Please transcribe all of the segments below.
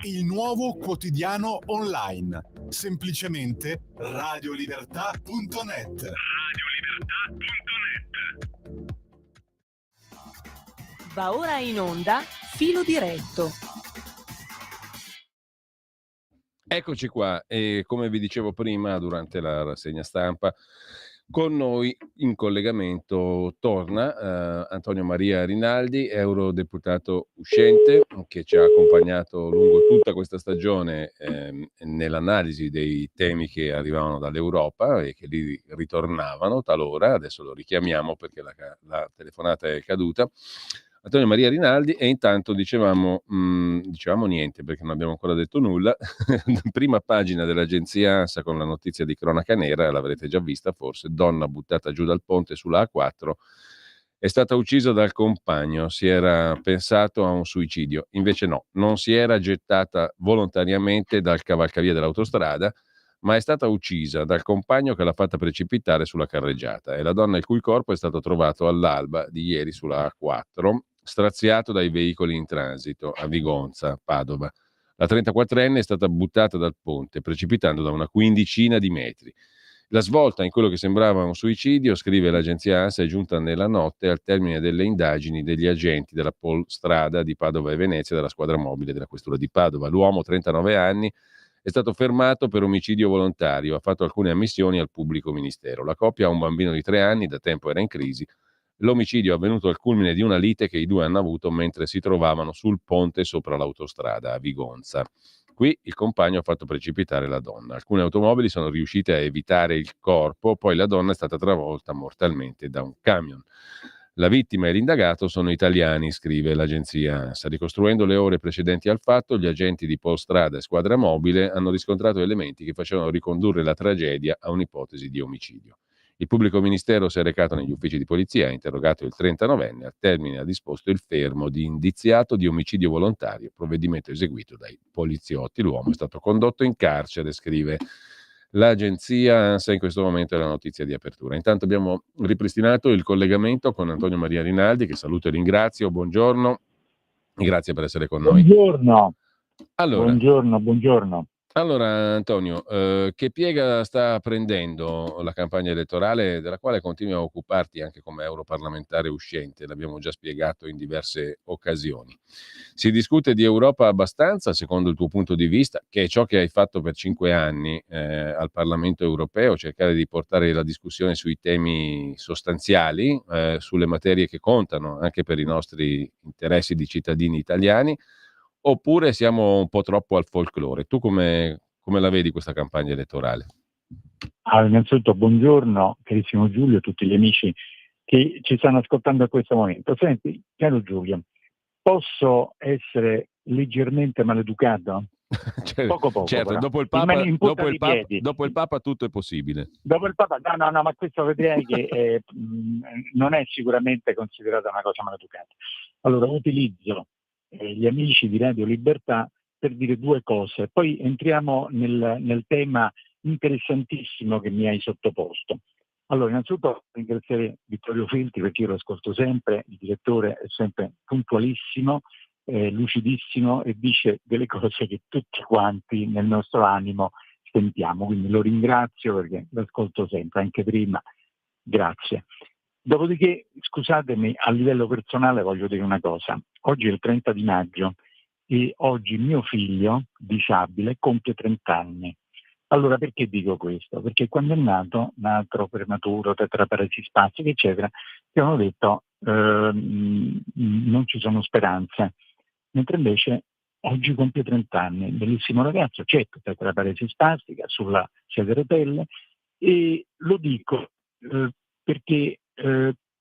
il nuovo quotidiano online. Semplicemente radiolibertà.net. Va ora in onda Filo Diretto. Eccoci qua e come vi dicevo prima durante la rassegna stampa, con noi in collegamento torna Antonio Maria Rinaldi, eurodeputato uscente, che ci ha accompagnato lungo tutta questa stagione nell'analisi dei temi che arrivavano dall'Europa e che lì ritornavano talora. Adesso lo richiamiamo perché la telefonata è caduta. Antonio Maria Rinaldi, e intanto dicevamo niente perché non abbiamo ancora detto nulla. Prima pagina dell'agenzia ANSA con la notizia di cronaca nera, l'avrete già vista forse: donna buttata giù dal ponte sulla A4, è stata uccisa dal compagno, si era pensato a un suicidio, invece no, non si era gettata volontariamente dal cavalcavia dell'autostrada, ma è stata uccisa dal compagno che l'ha fatta precipitare sulla carreggiata. È la donna il cui corpo è stato trovato all'alba di ieri sulla A4, straziato dai veicoli in transito a Vigonza, Padova. La 34enne è stata buttata dal ponte, precipitando da una quindicina di metri. La svolta in quello che sembrava un suicidio, scrive l'agenzia ANSA, è giunta nella notte al termine delle indagini degli agenti della Polstrada di Padova e Venezia della squadra mobile della questura di Padova. L'uomo, 39 anni, è stato fermato per omicidio volontario, ha fatto alcune ammissioni al pubblico ministero. La coppia ha un bambino di 3 anni, da tempo era in crisi. L'omicidio è avvenuto al culmine di una lite che i due hanno avuto mentre si trovavano sul ponte sopra l'autostrada a Vigonza. Qui il compagno ha fatto precipitare la donna. Alcune automobili sono riuscite a evitare il corpo, poi la donna è stata travolta mortalmente da un camion. La vittima e l'indagato sono italiani, scrive l'agenzia ANSA. Ricostruendo le ore precedenti al fatto, gli agenti di Polstrada e Squadra Mobile hanno riscontrato elementi che facevano ricondurre la tragedia a un'ipotesi di omicidio. Il pubblico ministero si è recato negli uffici di polizia, ha interrogato il 39enne, al termine ha disposto il fermo di indiziato di omicidio volontario, provvedimento eseguito dai poliziotti. L'uomo è stato condotto in carcere, scrive l'agenzia ANSA. In questo momento è la notizia di apertura. Intanto abbiamo ripristinato il collegamento con Antonio Maria Rinaldi, che saluto e ringrazio. Buongiorno, grazie per essere con noi. Buongiorno. Allora, Buongiorno. Allora, Antonio, che piega sta prendendo la campagna elettorale, della quale continui a occuparti anche come europarlamentare uscente? L'abbiamo già spiegato in diverse occasioni. Si discute di Europa abbastanza, secondo il tuo punto di vista, che è ciò che hai fatto per 5 anni al Parlamento europeo, cercare di portare la discussione sui temi sostanziali, sulle materie che contano anche per i nostri interessi di cittadini italiani, oppure siamo un po' troppo al folklore? Tu come la vedi questa campagna elettorale? Allora, innanzitutto buongiorno carissimo Giulio e tutti gli amici che ci stanno ascoltando a questo momento. Senti, caro Giulio, posso essere leggermente maleducato? Poco Certo, però. dopo il In punta di piedi. dopo il Papa tutto è possibile. Dopo il Papa, no, ma questo vedrai che non è sicuramente considerata una cosa maleducata. Allora, utilizzo gli amici di Radio Libertà per dire due cose, poi entriamo nel tema interessantissimo che mi hai sottoposto. Allora, innanzitutto ringraziare Vittorio Feltri, perché io lo ascolto sempre, il direttore è sempre puntualissimo, lucidissimo e dice delle cose che tutti quanti nel nostro animo sentiamo, quindi lo ringrazio perché lo ascolto sempre, anche prima, grazie. Dopodiché, scusatemi, a livello personale voglio dire una cosa. Oggi è il 30 di maggio e oggi mio figlio, disabile, compie 30 anni. Allora, perché dico questo? Perché quando è nato prematuro, tetraparesi spastica, eccetera, ti hanno detto non ci sono speranze. Mentre invece oggi compie 30 anni, bellissimo ragazzo, c'è tetraparesi spastica sulla sedia a rotelle, e lo dico perché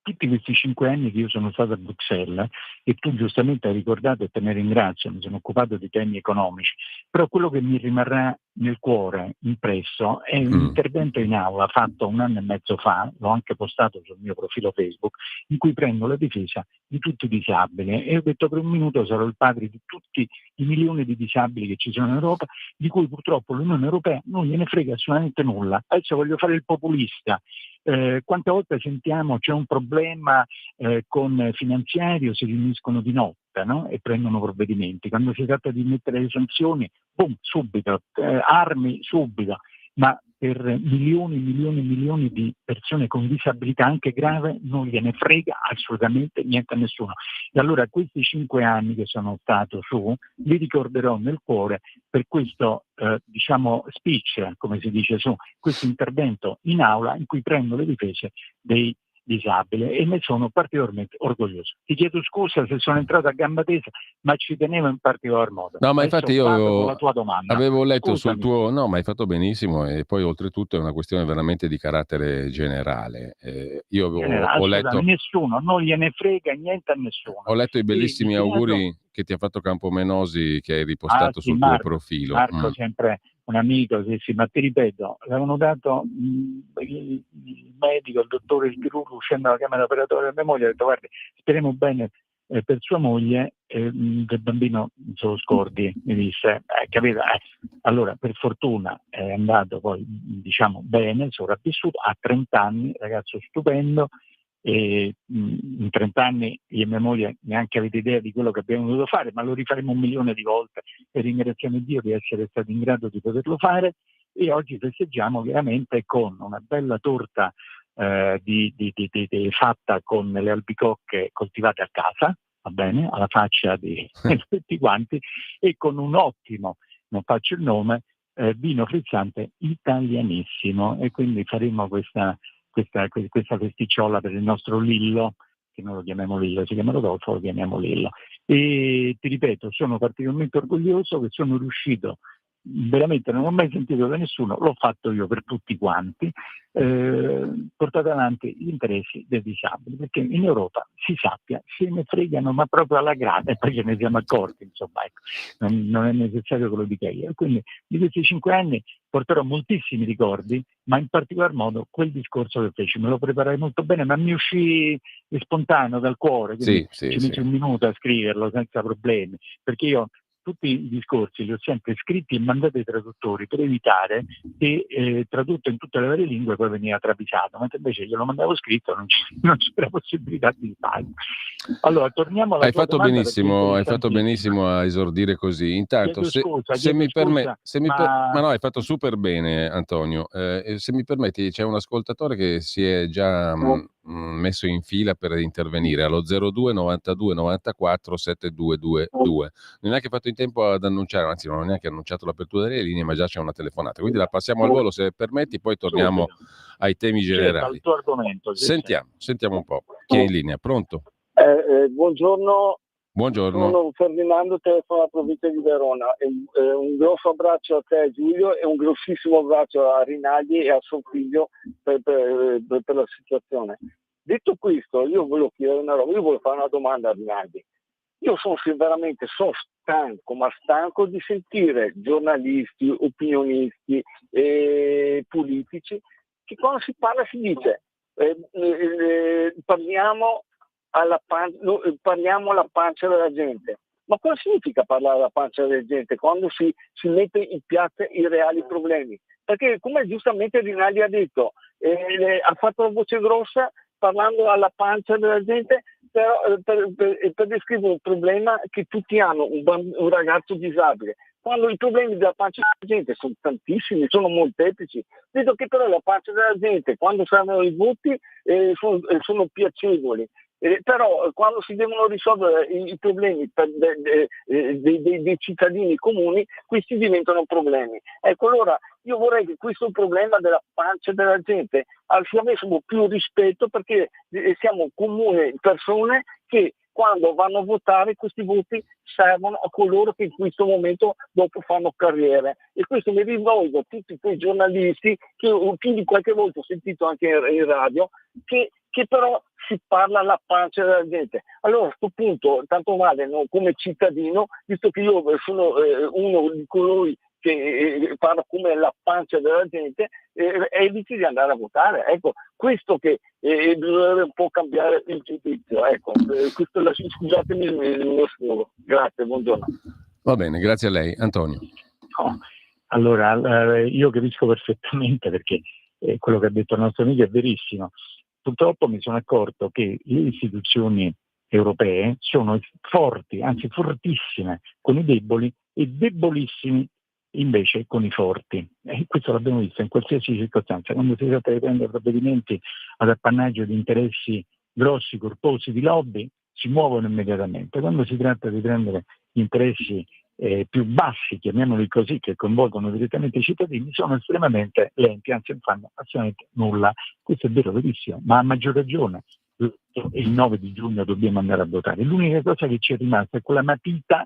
tutti questi 5 anni che io sono stato a Bruxelles, e tu giustamente hai ricordato e te ne ringrazio, mi sono occupato di temi economici, però quello che mi rimarrà nel cuore impresso è un intervento in aula fatto 1 anno e mezzo fa, l'ho anche postato sul mio profilo Facebook, in cui prendo la difesa di tutti i disabili e ho detto per un minuto sarò il padre di tutti i milioni di disabili che ci sono in Europa, di cui purtroppo l'Unione Europea non gliene frega assolutamente nulla. Adesso voglio fare il populista. Quante volte sentiamo c'è un problema con finanziario, si riuniscono di notte, no? E prendono provvedimenti. Quando si tratta di mettere le sanzioni, boom, subito, armi subito. Ma per milioni di persone con disabilità anche grave non gliene frega assolutamente niente a nessuno. E allora questi 5 anni che sono stato su, li ricorderò nel cuore per questo speech, come si dice su, questo intervento in aula in cui prendo le difese dei disabili e ne sono particolarmente orgoglioso. Ti chiedo scusa se sono entrato a gamba tesa, ma ci tenevo in particolar modo. No, ma Adesso infatti io vado con la tua domanda. avevo letto Scusami. sul tuo... No, ma hai fatto benissimo, e poi oltretutto è una questione veramente di carattere generale. Io ho letto... Nessuno, non gliene frega niente a nessuno. Ho letto i bellissimi auguri che ti ha fatto Campomenosi, che hai ripostato sul tuo profilo. Marco, sempre un amico, sì, ma ti ripeto, l'avevano dato il medico, il dottore, il chirurgo, uscendo dalla camera operatoria da mia moglie, ha detto guardi, speriamo bene per sua moglie, del bambino se lo scordi, mi disse, capito? Allora, per fortuna è andato poi, bene, sopravvissuto, ha 30 anni, ragazzo stupendo, e in 30 anni io e mia moglie neanche avete idea di quello che abbiamo dovuto fare, ma lo rifaremo 1 milione di volte e ringraziamo Dio di essere stati in grado di poterlo fare. E oggi festeggiamo veramente con una bella torta fatta con le albicocche coltivate a casa, va bene, alla faccia di tutti quanti, e con un ottimo, non faccio il nome, vino frizzante italianissimo, e quindi faremo questa festicciola per il nostro Lillo, che non lo chiamiamo Lillo, si chiama Rodolfo, lo chiamiamo Lillo. E ti ripeto, sono particolarmente orgoglioso che sono riuscito, veramente non ho mai sentito da nessuno, l'ho fatto io per tutti quanti, portate avanti gli interessi dei disabili, perché in Europa, si sappia, se ne fregano ma proprio alla grande, e poi ce ne siamo accorti, insomma, ecco, non è necessario che lo dica io. E quindi di questi 5 anni porterò moltissimi ricordi, ma in particolar modo quel discorso che feci, me lo preparai molto bene, ma mi uscì spontaneo dal cuore, quindi ci misi 1 minuto a scriverlo senza problemi, perché io tutti i discorsi li ho sempre scritti e mandati ai traduttori per evitare che tradotto in tutte le varie lingue poi veniva travisato, mentre invece glielo mandavo scritto, non c'era possibilità di farlo. Allora, torniamo alla tua domanda. Hai fatto benissimo a esordire così. Intanto, ma no, hai fatto super bene, Antonio. Se mi permetti, c'è un ascoltatore che si è già messo in fila per intervenire allo 02 92 94 7222. Non è che fatto in tempo ad annunciare, anzi non ho neanche annunciato l'apertura delle linee, ma già c'è una telefonata, quindi la passiamo al volo se permetti, poi torniamo ai temi generali. Al tuo argomento, sentiamo un po' chi è in linea. Pronto? Buongiorno. Buongiorno. Sono Ferdinando, telefono alla provincia di Verona. Un grosso abbraccio a te, Giulio, e un grossissimo abbraccio a Rinaldi e a suo figlio per la situazione. Detto questo, io volevo chiedere una roba, io volevo fare una domanda a Rinaldi. Io sono stanco di sentire giornalisti, opinionisti, politici, che quando si parla si dice parliamo alla pancia della gente. Ma cosa significa parlare alla pancia della gente quando si mette in piazza i reali problemi? Perché, come giustamente Rinaldi ha detto, ha fatto la voce grossa parlando alla pancia della gente per descrivere un problema che tutti hanno, un ragazzo disabile. Quando i problemi della pancia della gente sono tantissimi, sono molteplici. Vedo che però la pancia della gente, quando servono i voti, sono piacevoli. Però quando si devono risolvere i problemi dei cittadini comuni, questi diventano problemi. Ecco, allora io vorrei che questo problema della pancia della gente ci avessimo più rispetto, perché siamo comuni persone che quando vanno a votare questi voti servono a coloro che in questo momento dopo fanno carriere. E questo mi rivolgo a tutti quei giornalisti che più di qualche volta ho sentito anche in radio, che però si parla alla pancia della gente. Allora a questo punto, tanto vale, no, come cittadino, visto che io sono uno di coloro che parla come la pancia della gente, eviti di andare a votare. Ecco, questo che bisognerebbe un po' cambiare il giudizio. Ecco, scusatemi lo sfogo. Grazie, buongiorno. Va bene, grazie a lei. Antonio. No. Allora, io capisco perfettamente, perché quello che ha detto il nostro amico è verissimo. Purtroppo mi sono accorto che le istituzioni europee sono forti, anzi fortissime con i deboli e debolissimi invece con i forti. E questo l'abbiamo visto in qualsiasi circostanza. Quando si tratta di prendere provvedimenti ad appannaggio di interessi grossi, corposi, di lobby, si muovono immediatamente. Quando si tratta di prendere interessi più bassi, chiamiamoli così, che coinvolgono direttamente i cittadini, sono estremamente lenti, anzi non fanno assolutamente nulla. Questo è vero, verissimo, ma a maggior ragione il 9 di giugno dobbiamo andare a votare. L'unica cosa che ci è rimasta è quella matita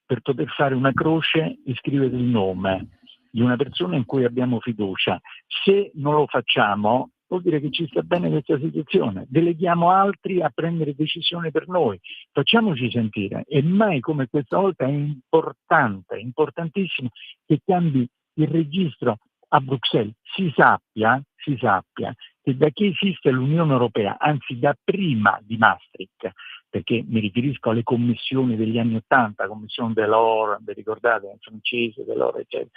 per poter fare una croce e scrivere il nome di una persona in cui abbiamo fiducia. Se non lo facciamo, vuol dire che ci sta bene questa situazione. Deleghiamo altri a prendere decisioni per noi. Facciamoci sentire. E mai come questa volta è importante, importantissimo che cambi il registro a Bruxelles. Si sappia che da che esiste l'Unione Europea, anzi da prima di Maastricht, perché mi riferisco alle commissioni degli anni '80, commissione Delors, vi ricordate, francese, Delors, eccetera.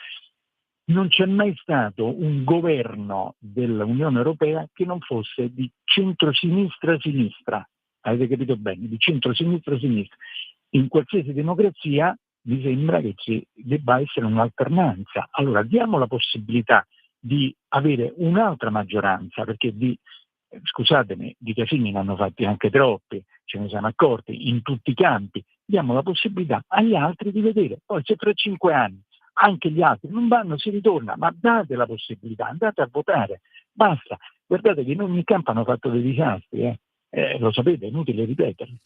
Non c'è mai stato un governo dell'Unione Europea che non fosse di centrosinistra-sinistra, avete capito bene, di centrosinistra-sinistra. In qualsiasi democrazia mi sembra che ci debba essere un'alternanza. Allora diamo la possibilità di avere un'altra maggioranza, perché scusatemi, di casini ne hanno fatti anche troppi, ce ne siamo accorti in tutti i campi. Diamo la possibilità agli altri di vedere. Poi se tra 5 anni anche gli altri non vanno, si ritorna, ma date la possibilità, andate a votare, basta. Guardate che in ogni campo hanno fatto dei disastri, lo sapete, è inutile ripeterlo.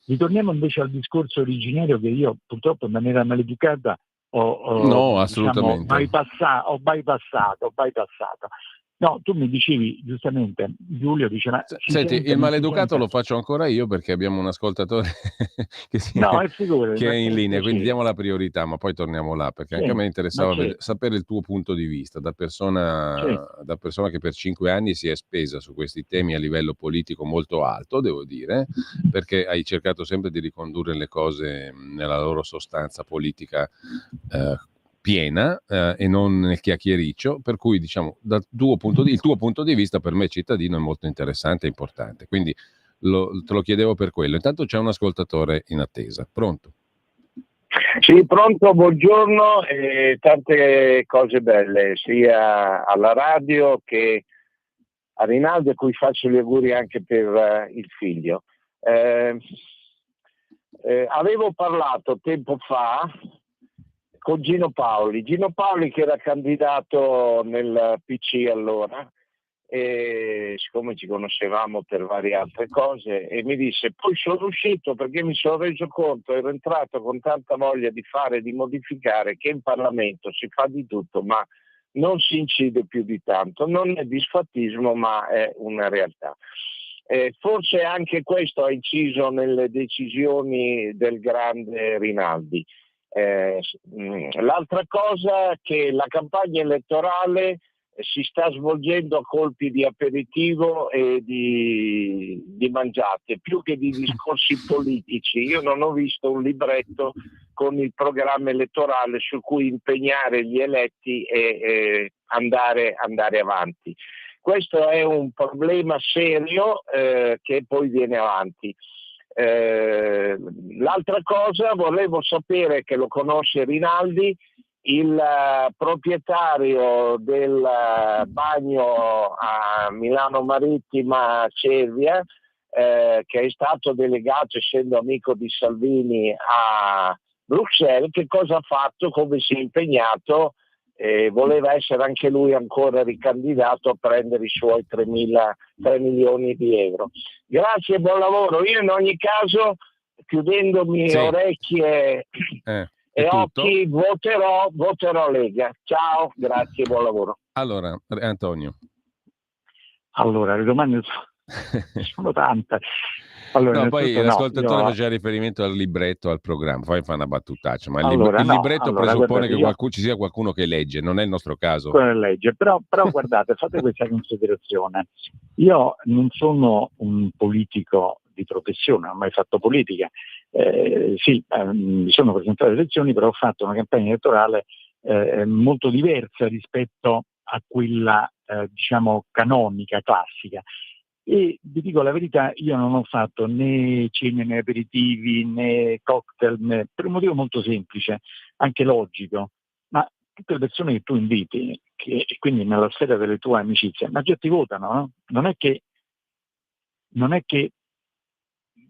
Ritorniamo invece al discorso originario che io purtroppo in maniera maleducata No, assolutamente. ho bypassato. No, tu mi dicevi giustamente, Giulio diceva... Senti, il maleducato lo faccio ancora io perché abbiamo un ascoltatore che è in linea, quindi diamo la priorità, ma poi torniamo là, perché anche a me interessava sapere il tuo punto di vista, da persona che per 5 anni si è spesa su questi temi a livello politico molto alto, devo dire, perché hai cercato sempre di ricondurre le cose nella loro sostanza politica piena e non nel chiacchiericcio, per cui diciamo il tuo punto di vista per me cittadino è molto interessante e importante, quindi te lo chiedevo per quello. Intanto c'è un ascoltatore in attesa. Pronto? Sì, pronto, buongiorno, e tante cose belle sia alla radio che a Rinaldi, a cui faccio gli auguri anche per il figlio. Avevo parlato tempo fa con Gino Paoli che era candidato nel PC allora, e siccome ci conoscevamo per varie altre cose, e mi disse: poi sono uscito perché mi sono reso conto, ero entrato con tanta voglia di fare, di modificare, che in Parlamento si fa di tutto ma non si incide più di tanto. Non è disfattismo ma è una realtà. Forse anche questo ha inciso nelle decisioni del grande Rinaldi. L'altra cosa è che la campagna elettorale si sta svolgendo a colpi di aperitivo e di mangiate, più che di discorsi politici. Io non ho visto un libretto con il programma elettorale su cui impegnare gli eletti e andare avanti. Questo è un problema serio che poi viene avanti. L'altra cosa, volevo sapere, che lo conosce Rinaldi, il proprietario del bagno a Milano Marittima Cervia, che è stato delegato, essendo amico di Salvini, a Bruxelles, che cosa ha fatto, come si è impegnato, voleva essere anche lui ancora ricandidato a prendere i suoi 3 milioni di euro. Grazie e buon lavoro. Io in ogni caso, chiudendomi orecchie e occhi, voterò Lega. Ciao, grazie e buon lavoro. Allora, Antonio. Allora, le domande sono tante. Allora, no, poi l'ascoltatore faceva riferimento al libretto, al programma, poi fa una battutaccia, ma il libretto presuppone che ci sia qualcuno che legge, non è il nostro caso. Legge, però guardate, fate questa considerazione. Io non sono un politico di professione, non ho mai fatto politica. Mi sono presentato alle elezioni, però ho fatto una campagna elettorale molto diversa rispetto a quella diciamo canonica, classica. E vi dico la verità, io non ho fatto né cene né aperitivi né cocktail, per un motivo molto semplice, anche logico, ma tutte le persone che tu inviti, e quindi nella sfera delle tue amicizie, ma già ti votano, no? Non è che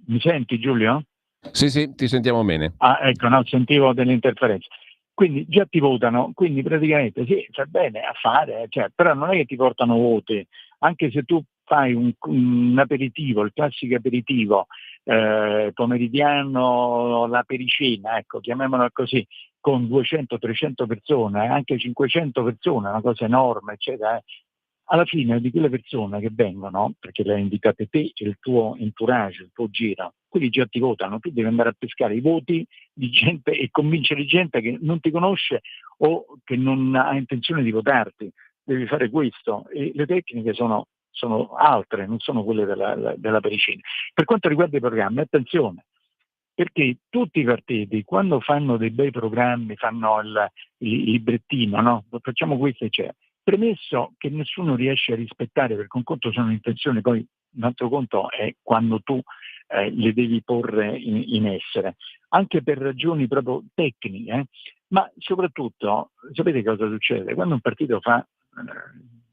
mi senti, Giulio? Sì, sì, ti sentiamo bene. Ah, ecco, no, sentivo delle interferenze. Quindi già ti votano, quindi praticamente sì, fai bene a fare, cioè, però non è che ti portano voti, anche se tu fai un aperitivo, il classico aperitivo pomeridiano, la pericena, ecco, chiamiamolo così, con 200-300 persone, anche 500 persone, una cosa enorme, eccetera. Alla fine di quelle persone che vengono, perché le hai invitate te e il tuo entourage, il tuo giro, quelli già ti votano, tu devi andare a pescare i voti di gente e convincere gente che non ti conosce o che non ha intenzione di votarti. Devi fare questo e le tecniche sono altre, non sono quelle della pericina. Per quanto riguarda i programmi, attenzione, perché tutti i partiti quando fanno dei bei programmi, fanno il librettino, no? Facciamo questo e c'è. Premesso che nessuno riesce a rispettare, perché un conto sono intenzioni, poi un altro conto è quando tu le devi porre in essere, anche per ragioni proprio tecniche, ma soprattutto, sapete cosa succede? Quando un partito fa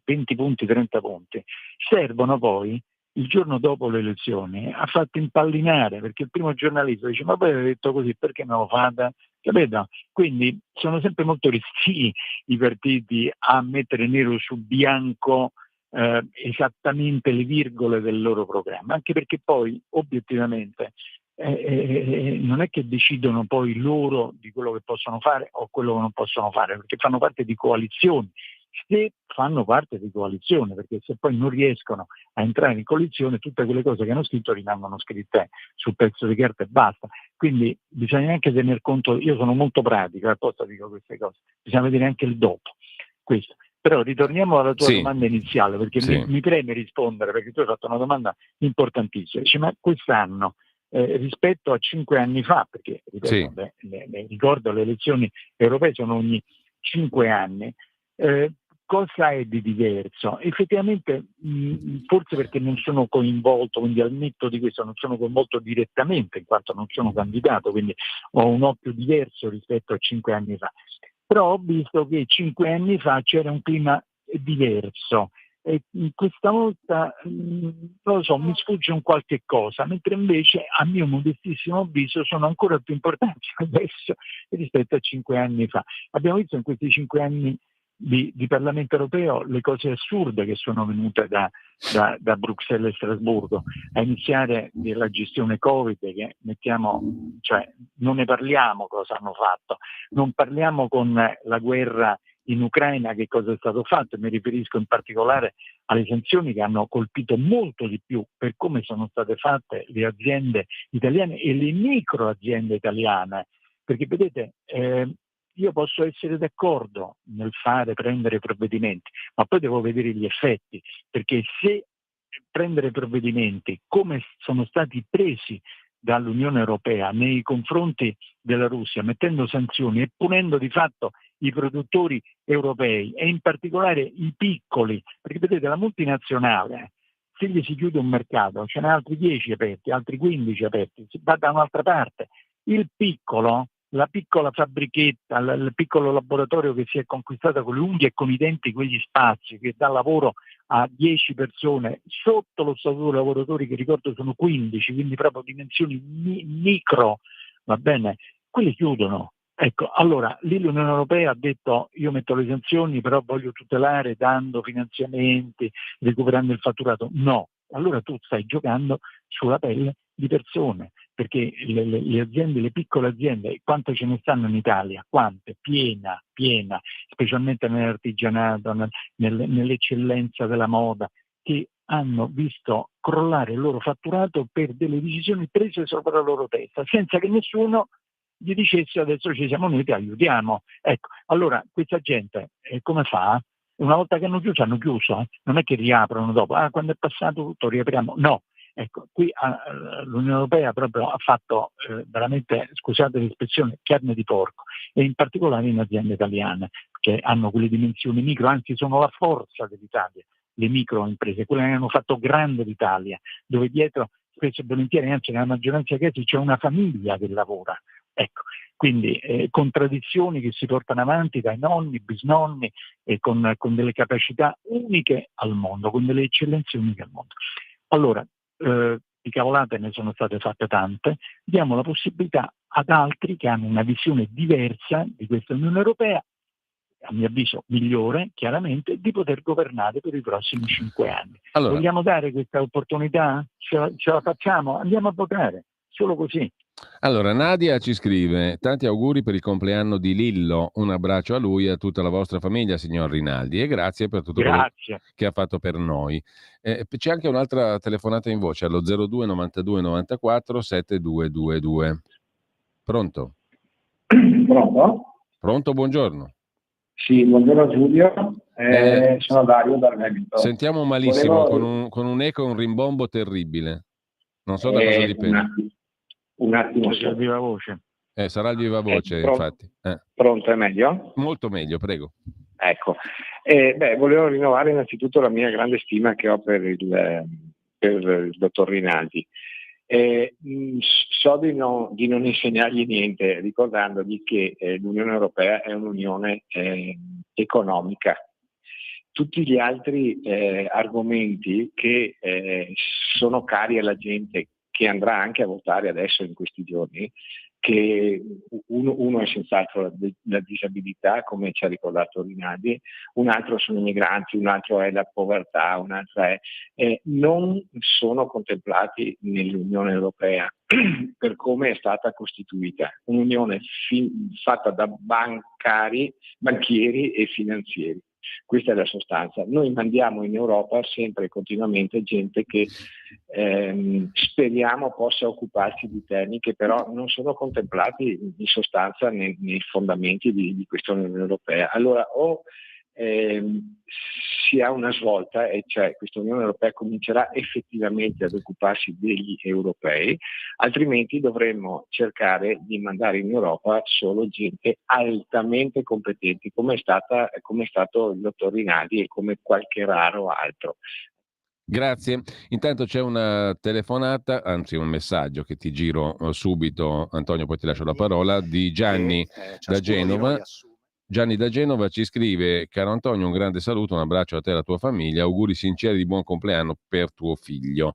20 punti, 30 punti, servono poi il giorno dopo le elezioni a farti impallinare, perché il primo giornalista dice ma poi avete detto così, perché non lo fate? Capito? Quindi sono sempre molto restii i partiti a mettere nero su bianco esattamente le virgole del loro programma, anche perché poi obiettivamente non è che decidono poi loro di quello che possono fare o quello che non possono fare, perché fanno parte di coalizioni. Se fanno parte di coalizione, perché se poi non riescono a entrare in coalizione, tutte quelle cose che hanno scritto rimangono scritte sul pezzo di carta e basta. Quindi bisogna anche tener conto, io sono molto pratico, apposta dico queste cose, bisogna vedere anche il dopo. Questo. Però ritorniamo alla tua domanda iniziale, perché mi preme rispondere, perché tu hai fatto una domanda importantissima. Dici, ma quest'anno, rispetto a 5 anni fa, perché ripeto, ricordo le elezioni europee sono ogni 5 anni, cosa è di diverso? Effettivamente forse perché non sono coinvolto, quindi al netto di questo non sono coinvolto direttamente in quanto non sono candidato, quindi ho un occhio diverso rispetto a 5 anni fa. Però ho visto che 5 anni fa c'era un clima diverso e questa volta non lo so, mi sfugge un qualche cosa, mentre invece a mio modestissimo avviso sono ancora più importanti adesso rispetto a 5 anni fa. Abbiamo visto in questi 5 anni di Parlamento europeo le cose assurde che sono venute da Bruxelles e Strasburgo, a iniziare dalla gestione Covid, che cioè non ne parliamo cosa hanno fatto, non parliamo con la guerra in Ucraina che cosa è stato fatto, mi riferisco in particolare alle sanzioni che hanno colpito molto di più per come sono state fatte le aziende italiane e le micro aziende italiane, perché vedete io posso essere d'accordo nel prendere provvedimenti, ma poi devo vedere gli effetti, perché se prendere provvedimenti come sono stati presi dall'Unione Europea nei confronti della Russia, mettendo sanzioni e punendo di fatto i produttori europei e in particolare i piccoli, perché vedete la multinazionale, se gli si chiude un mercato, ce n'è altri 10 aperti, altri 15 aperti, si va da un'altra parte. Il piccolo, la piccola fabbrichetta, il piccolo laboratorio che si è conquistato con le unghie e con i denti quegli spazi, che dà lavoro a 10 persone, sotto lo statuto dei lavoratori che ricordo sono 15, quindi proprio dimensioni micro, va bene, quelli chiudono. Ecco, allora lì l'Unione Europea ha detto io metto le sanzioni, però voglio tutelare dando finanziamenti, recuperando il fatturato. No, allora tu stai giocando sulla pelle di persone, perché le aziende, le piccole aziende, quante ce ne stanno in Italia? Quante? Piena, specialmente nell'artigianato, nell'eccellenza della moda, che hanno visto crollare il loro fatturato per delle decisioni prese sopra la loro testa, senza che nessuno gli dicesse adesso ci siamo noi, ti aiutiamo. Ecco, allora questa gente come fa? Una volta che hanno chiuso, non è che riaprono dopo, quando è passato tutto riapriamo, no. Ecco, qui l'Unione Europea proprio ha fatto veramente, scusate l'espressione, carne di porco, e in particolare in aziende italiane, che hanno quelle dimensioni micro, anzi sono la forza dell'Italia, le microimprese, quelle che hanno fatto grande l'Italia, dove dietro spesso e volentieri, anzi nella maggioranza dei casi, c'è una famiglia che lavora. Ecco, quindi contraddizioni che si portano avanti dai nonni, bisnonni, con delle capacità uniche al mondo, con delle eccellenze uniche al mondo. Allora, di cavolate ne sono state fatte tante, diamo la possibilità ad altri che hanno una visione diversa di questa Unione Europea, a mio avviso migliore, chiaramente, di poter governare per i prossimi 5 anni. Allora, vogliamo dare questa opportunità? Ce la facciamo? Andiamo a votare, solo così. allora, Nadia ci scrive: tanti auguri per il compleanno di Lillo, un abbraccio a lui e a tutta la vostra famiglia, signor Rinaldi, e grazie per tutto quello Grazie. che ha fatto per noi. C'è anche un'altra telefonata in voce allo 02 92 94 7222. Pronto? Pronto? Pronto, buongiorno. Sì, buongiorno Giulio, sono Dario dal Veneto. Sentiamo malissimo, Volevo- con un eco e un rimbombo terribile. Non so da cosa dipende. un attimo C'è il solo. viva voce. Sarà il viva voce, Pronto? infatti. Pronto, è meglio? Molto meglio, prego. Ecco, volevo rinnovare innanzitutto la mia grande stima che ho per il dottor Rinaldi. So di non insegnargli niente, ricordandogli che l'Unione Europea è un'unione economica. Tutti gli altri argomenti che sono cari alla gente, che andrà anche a votare adesso in questi giorni, che uno è senz'altro la disabilità, come ci ha ricordato Rinaldi, un altro sono i migranti, un altro è la povertà, un altro non sono contemplati nell'Unione Europea per come è stata costituita, un'unione fatta da banchieri e finanzieri. Questa è la sostanza. Noi mandiamo in Europa sempre e continuamente gente che speriamo possa occuparsi di temi che però non sono contemplati in sostanza nei fondamenti di questa Unione Europea. Allora o si ha una svolta, e cioè questa Unione Europea comincerà effettivamente ad occuparsi degli europei, altrimenti dovremmo cercare di mandare in Europa solo gente altamente competente, come è stato il dottor Rinaldi e come qualche raro altro. Grazie. Intanto c'è una telefonata, anzi un messaggio che ti giro subito, Antonio, poi ti lascio la parola, di Gianni da Genova. Gianni da Genova ci scrive: caro Antonio, un grande saluto, un abbraccio a te e alla tua famiglia, auguri sinceri di buon compleanno per tuo figlio.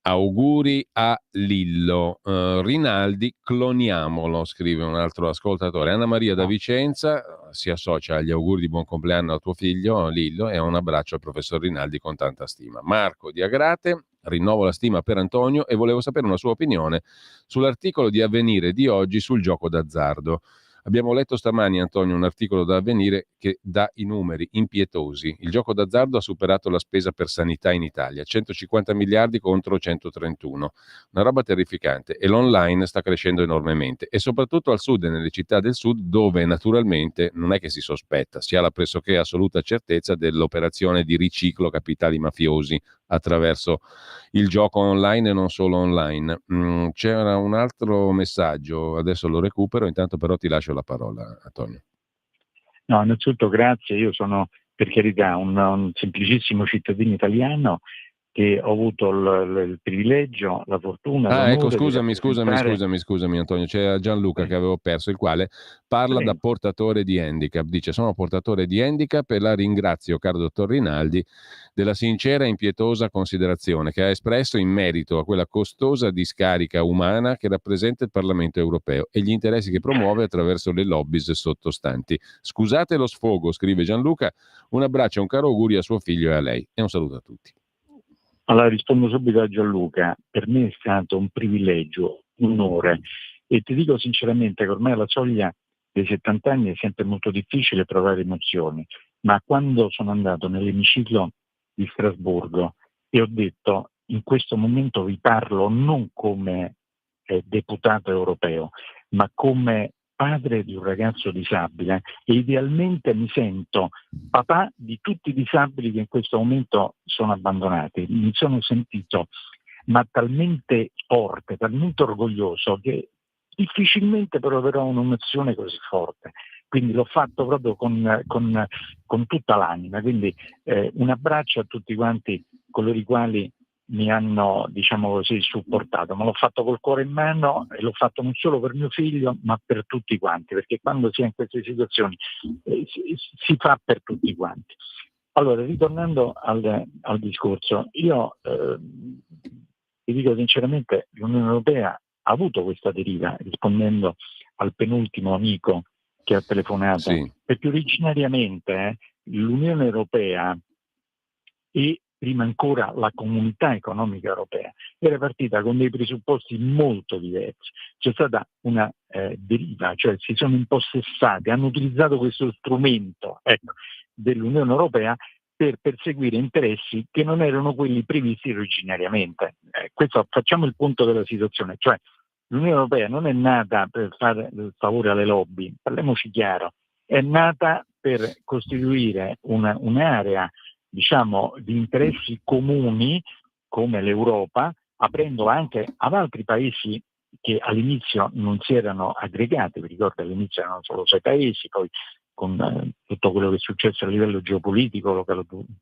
Auguri a Lillo. Rinaldi, cloniamolo, scrive un altro ascoltatore. Anna Maria da Vicenza si associa agli auguri di buon compleanno al tuo figlio Lillo e un abbraccio al professor Rinaldi con tanta stima. Marco di Agrate: rinnovo la stima per Antonio e volevo sapere una sua opinione sull'articolo di Avvenire di oggi sul gioco d'azzardo. Abbiamo letto stamani, Antonio, un articolo da Avvenire che dà i numeri impietosi. Il gioco d'azzardo ha superato la spesa per sanità in Italia, 150 miliardi contro 131. Una roba terrificante. E l'online sta crescendo enormemente. E soprattutto al sud e nelle città del sud, dove naturalmente non è che si sospetta, si ha la pressoché assoluta certezza dell'operazione di riciclo capitali mafiosi attraverso il gioco online e non solo online. C'era un altro messaggio, adesso lo recupero, intanto però ti lascio la parola, Antonio. No, innanzitutto grazie, io sono per carità un semplicissimo cittadino italiano che ho avuto il privilegio, la fortuna, Ecco, l'onore scusami Antonio, c'è Gianluca che avevo perso, il quale parla da portatore di handicap. Dice: sono portatore di handicap e la ringrazio, caro dottor Rinaldi, della sincera e impietosa considerazione che ha espresso in merito a quella costosa discarica umana che rappresenta il Parlamento europeo e gli interessi che promuove attraverso le lobbies sottostanti. Scusate lo sfogo, scrive Gianluca, un abbraccio e un caro augurio a suo figlio e a lei e un saluto a tutti. Allora rispondo subito a Gianluca: per me è stato un privilegio, un onore, e ti dico sinceramente che ormai alla soglia dei 70 anni è sempre molto difficile provare emozioni, ma quando sono andato nell'emiciclo di Strasburgo e ho detto: in questo momento vi parlo non come deputato europeo, ma come padre di un ragazzo disabile, e idealmente mi sento papà di tutti i disabili che in questo momento sono abbandonati. Mi sono sentito talmente forte, talmente orgoglioso, che difficilmente proverò un'emozione così forte. quindi l'ho fatto proprio con tutta l'anima, quindi un abbraccio a tutti quanti coloro i quali mi hanno, diciamo così, supportato, ma l'ho fatto col cuore in mano e l'ho fatto non solo per mio figlio ma per tutti quanti, perché quando si è in queste situazioni si fa per tutti quanti. Allora, ritornando al discorso, io vi dico sinceramente, l'Unione Europea ha avuto questa deriva, rispondendo al penultimo amico che ha telefonato, Sì. perché originariamente l'Unione Europea e prima ancora la Comunità Economica Europea era partita con dei presupposti molto diversi. C'è stata una deriva, cioè si sono impossessati, hanno utilizzato questo strumento dell'Unione Europea per perseguire interessi che non erano quelli previsti originariamente. Questo, facciamo il punto della situazione, cioè l'Unione Europea non è nata per fare il favore alle lobby, parliamoci chiaro, è nata per costituire un'area, diciamo, di interessi comuni come l'Europa, aprendo anche ad altri paesi che all'inizio non si erano aggregati. Vi ricordo, all'inizio erano solo 6 paesi, poi con tutto quello che è successo a livello geopolitico, la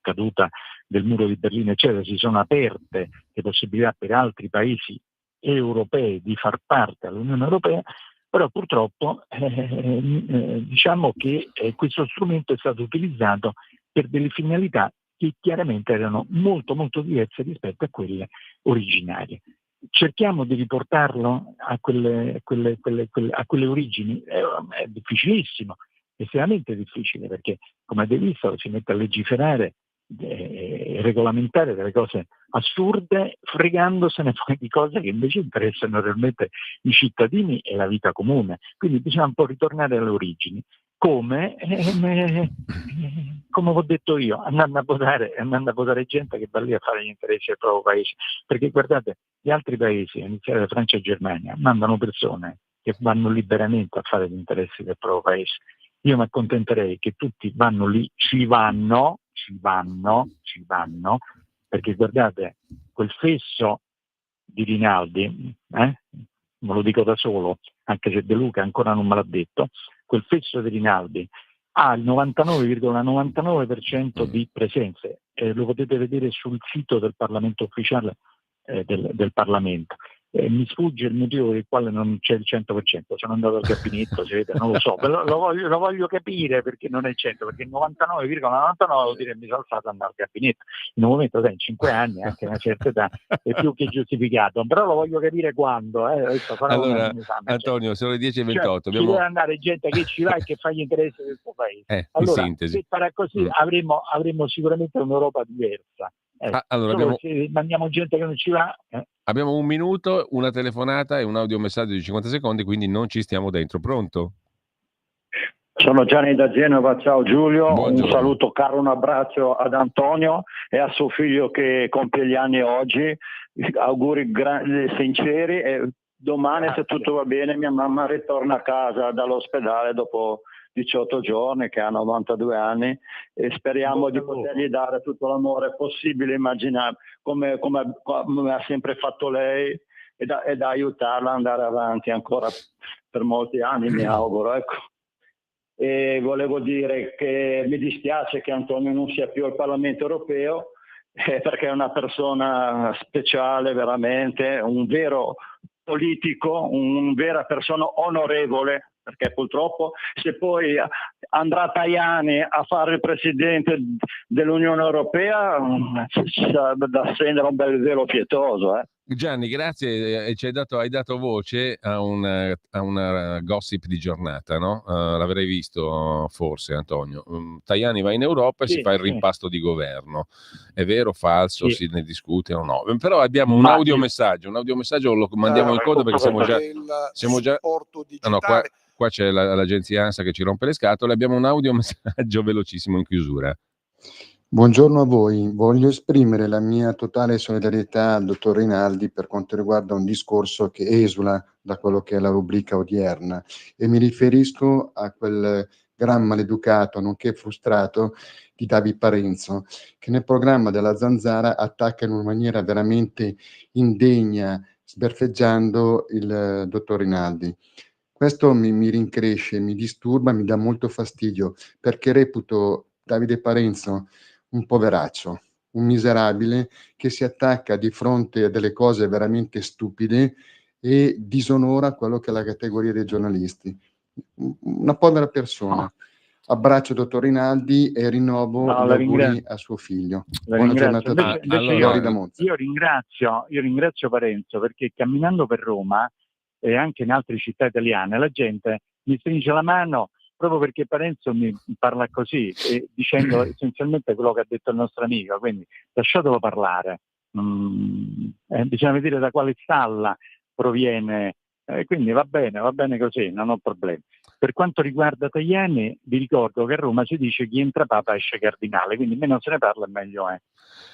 caduta del muro di Berlino, eccetera, si sono aperte le possibilità per altri paesi europei di far parte dell'Unione Europea, però purtroppo diciamo che questo strumento è stato utilizzato per delle finalità che chiaramente erano molto molto diverse rispetto a quelle originarie. Cerchiamo di riportarlo a quelle origini, è difficilissimo, estremamente difficile, perché come avete visto si mette a legiferare e regolamentare delle cose assurde, fregandosene poi di cose che invece interessano realmente i cittadini e la vita comune. Quindi bisogna un po' ritornare alle origini, come ho detto io, andando a votare gente che va lì a fare gli interessi del proprio paese, perché guardate, gli altri paesi, a iniziare da Francia e Germania, mandano persone che vanno liberamente a fare gli interessi del proprio paese. Io mi accontenterei che tutti vanno lì, ci vanno, perché guardate, quel fesso di Rinaldi, me lo dico da solo, anche se De Luca ancora non me l'ha detto, quel fesso di Rinaldi ha il 99,99% di presenze, lo potete vedere sul sito del Parlamento ufficiale del Parlamento. Mi sfugge il motivo per il quale non c'è il 100%, sono andato al gabinetto, si vede, non lo so, lo voglio capire perché non è il 100%, perché il 99,99 vuol dire che mi sono alzato ad andare al gabinetto. In un momento, in 5 anni, anche una certa età, è più che giustificato, però lo voglio capire quando. Allora, Antonio, sono le 10:28. Cioè, ci deve andare gente che ci va e che fa gli interessi del suo paese. Allora, in sintesi. se farà così avremo sicuramente un'Europa diversa. Allora, se mandiamo gente che non ci va. Abbiamo 1 minuto, una telefonata e un audiomessaggio di 50 secondi, quindi non ci stiamo dentro. Pronto? Sono Gianni da Genova, ciao Giulio. Buongiorno. Un saluto caro, un abbraccio ad Antonio e a suo figlio che compie gli anni oggi. Auguri sinceri e domani, se tutto va bene, mia mamma ritorna a casa dall'ospedale dopo 18 giorni, che ha 92 anni, e speriamo di potergli dare tutto l'amore possibile, immaginare come ha sempre fatto lei, e da aiutarla ad andare avanti ancora per molti anni, mi auguro, ecco. E volevo dire che mi dispiace che Antonio non sia più al Parlamento europeo, perché è una persona speciale veramente, un vero politico, una vera persona onorevole, perché purtroppo se poi andrà Tajani a fare il presidente dell'Unione Europea sarebbe da stendere un bel velo pietoso. Gianni, grazie, hai dato voce a una gossip di giornata, no? L'avrei visto forse, Antonio. Tajani va in Europa e si fa il rimpasto di governo. È vero, falso, si ne discute o no? Però abbiamo un audiomessaggio lo mandiamo in coda perché siamo già qua c'è l'agenzia ANSA che ci rompe le scatole. Abbiamo un audiomessaggio velocissimo in chiusura. Buongiorno a voi, voglio esprimere la mia totale solidarietà al dottor Rinaldi per quanto riguarda un discorso che esula da quello che è la rubrica odierna, e mi riferisco a quel gran maleducato nonché frustrato di David Parenzo, che nel programma della Zanzara attacca in una maniera veramente indegna, sberfeggiando il dottor Rinaldi. Questo mi rincresce, mi disturba, mi dà molto fastidio, perché reputo Davide Parenzo un poveraccio, un miserabile che si attacca di fronte a delle cose veramente stupide e disonora quello che è la categoria dei giornalisti. Una povera persona. Abbraccio dottor Rinaldi e rinnovo No, gli la auguri ringrazio. a suo figlio. La Buona ringrazio. giornata a tutti. Invece Gori da Monza. io ringrazio Parenzo, perché camminando per Roma e anche in altre città italiane la gente mi stringe la mano proprio perché Parenzo mi parla così, dicendo essenzialmente quello che ha detto il nostro amico, quindi lasciatelo parlare. Bisogna vedere da quale stalla proviene, quindi va bene così, non ho problemi. Per quanto riguarda Tajani, vi ricordo che a Roma si dice chi entra papa esce cardinale, quindi meno se ne parla meglio è.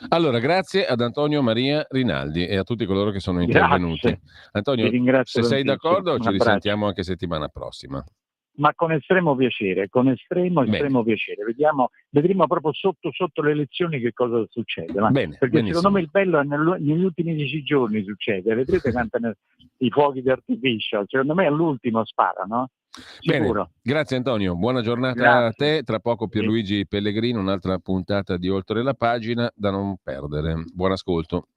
Allora, grazie ad Antonio Maria Rinaldi e a tutti coloro che sono intervenuti. Grazie. Antonio, Vi ringrazio se sei tantissimo. d'accordo, Un ci abbraccio. risentiamo anche settimana prossima. Ma con estremo piacere, Bene. piacere. Vedremo proprio sotto le elezioni che cosa succede. Bene, Perché benissimo. secondo me il bello è negli ultimi 10 giorni succede. Vedrete quanti i fuochi d'artificio. Secondo me all'ultimo sparano. Sicuro. Bene, grazie Antonio, buona giornata Grazie. a te. Tra poco Pierluigi Pellegrino, un'altra puntata di Oltre la pagina da non perdere. Buon ascolto.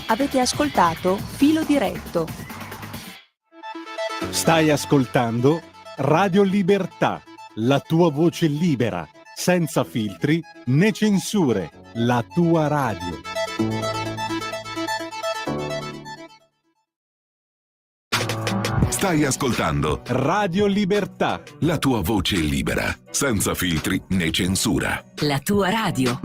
Avete ascoltato Filo Diretto. Stai ascoltando Radio Libertà, la tua voce libera, senza filtri né censure, la tua radio. Stai ascoltando Radio Libertà, la tua voce libera, senza filtri né censura. La tua radio.